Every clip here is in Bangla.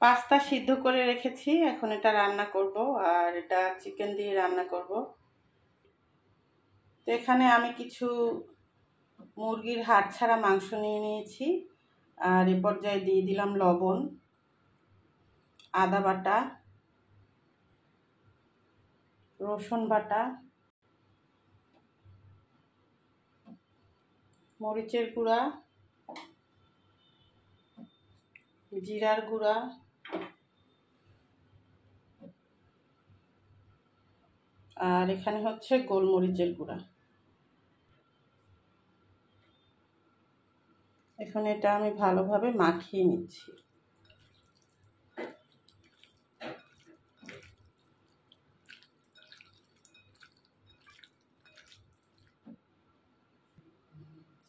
পাস্তা সিদ্ধ করে রেখেছি, এখন এটা রান্না করব। আর এটা চিকেন দিয়ে রান্না করব। তো এখানে আমি কিছু মুরগির হাড় ছাড়া মাংস নিয়ে নিয়েছি। আর এ পর্যায়ে দিয়ে দিলাম লবণ, আদা বাটা, রসুন বাটা, মরিচের গুঁড়া, জিরার গুঁড়া, আর এখানে হচ্ছে গোলমরিচের গুঁড়া। এখন এটা আমি ভালোভাবে মাখিয়ে নিচ্ছি।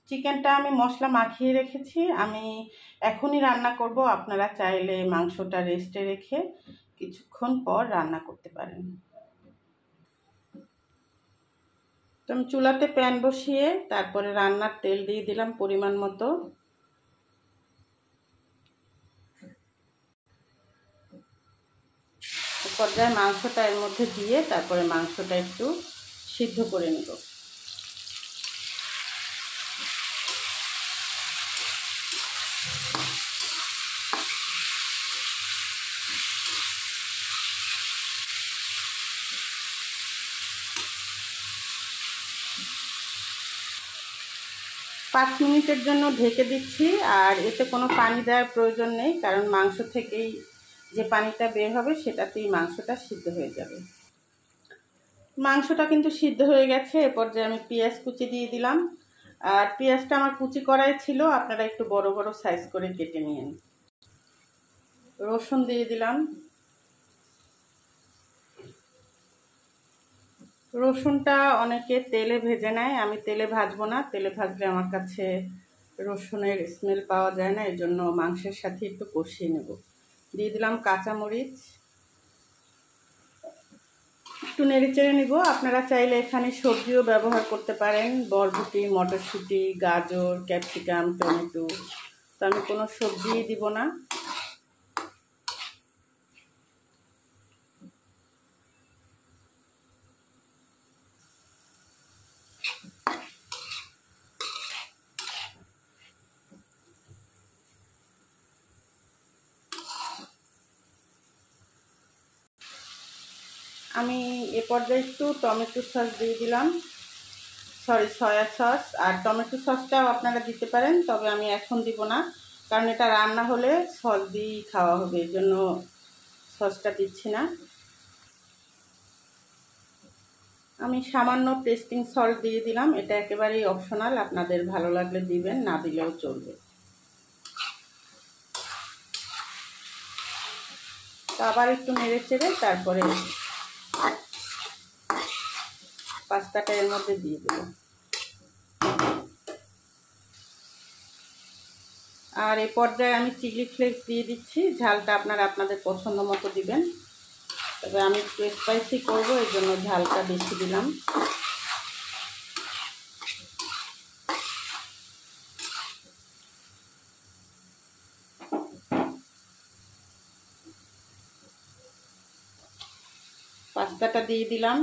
চিকেনটা আমি মশলা মাখিয়ে রেখেছি, আমি এখনই রান্না করব। আপনারা চাইলে মাংসটা রেস্টে রেখে কিছুক্ষণ পর রান্না করতে পারেন। তো আমি চুলাতে প্যান বসিয়ে তারপরে রান্নার তেল দিয়ে দিলাম পরিমাণ মতো। পর্যায়ে মাংসটা এর মধ্যে দিয়ে তারপরে মাংসটা একটু সিদ্ধ করে নেব। 5 মিনিটের জন্য ঢেকে দিচ্ছি। আর এতে কোনো পানি দেওয়ার প্রয়োজন নেই, কারণ মাংস থেকেই যে পানিটা বের হবে সেটাতেই মাংসটা সিদ্ধ হয়ে যাবে। মাংসটা কিন্তু সিদ্ধ হয়ে গেছে। এ পর্যায়ে আমি পেঁয়াজ কুচি দিয়ে দিলাম। আর পেঁয়াজটা আমার কুচি করাই ছিল, আপনারা একটু বড় বড় সাইজ করে কেটে নিন। রসুন দিয়ে দিলাম। রসুনটা অনেকে তেলে ভেজে নেয়, আমি তেলে ভাজবো না। তেলে ভাজলে আমার কাছে রসুনের স্মেল পাওয়া যায় না, এই জন্য মাংসের সাথে একটু কষিয়ে নেব। দিয়ে দিলাম কাঁচামরিচ, একটু নেড়েচেড়ে নিব। আপনারা চাইলে এখানে সবজিও ব্যবহার করতে পারেন, বরবটি, মটরশুঁটি, গাজর, ক্যাপসিকাম, টমেটো। তো আমি কোনো সবজিই দিব না। আমি এ পর্যায়ে একটু টমেটো সস দিয়ে দিলাম, সয়া সস। আর টমেটো সসটাও আপনারা দিতে পারেন, তবে আমি এখন দিব না, কারণ এটা রান্না হলে সস দিয়েই খাওয়া হবে, এই জন্য সসটা দিচ্ছি না। আমি সামান্য টেস্টিং সল্ট দিয়ে দিলাম, এটা একেবারেই অপশনাল, আপনাদের ভালো লাগলে দিবেন, না দিলেও চলবে। তো আবার একটু নেড়ে চেড়ে তারপরে পাস্তাটা এর মধ্যে দিয়ে দেব। আর এই পর্যায়ে আমি চিলি ফ্লেক্স দিয়ে দিচ্ছি, ঝালটা আপনারা আপনাদের পছন্দ মতো দিবেন, তবে আমি একটু স্পাইসি করবো, এই জন্য ঝালটা বেশি দিলাম। পাস্তাটা দিয়ে দিলাম।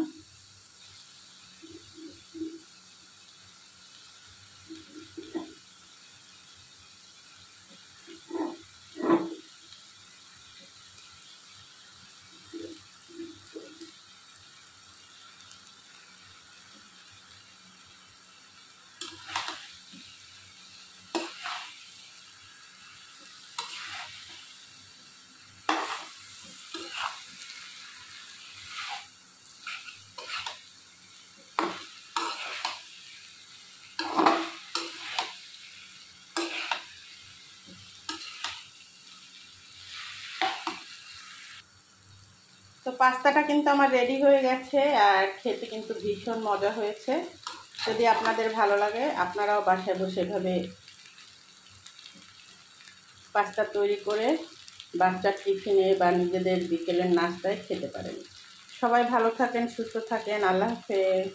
তো পাস্তাটা কিন্তু আমার রেডি হয়ে গেছে, আর খেতে কিন্তু ভীষণ মজা হয়েছে। যদি আপনাদের ভালো লাগে আপনারাও বাসায় বসে এভাবে পাস্তা তৈরি করে বাচ্চার টিফিনে বা নিজেদের বিকেলের নাস্তায় খেতে পারেন। সবাই ভালো থাকেন, সুস্থ থাকেন। আল্লাহ হাফেজ।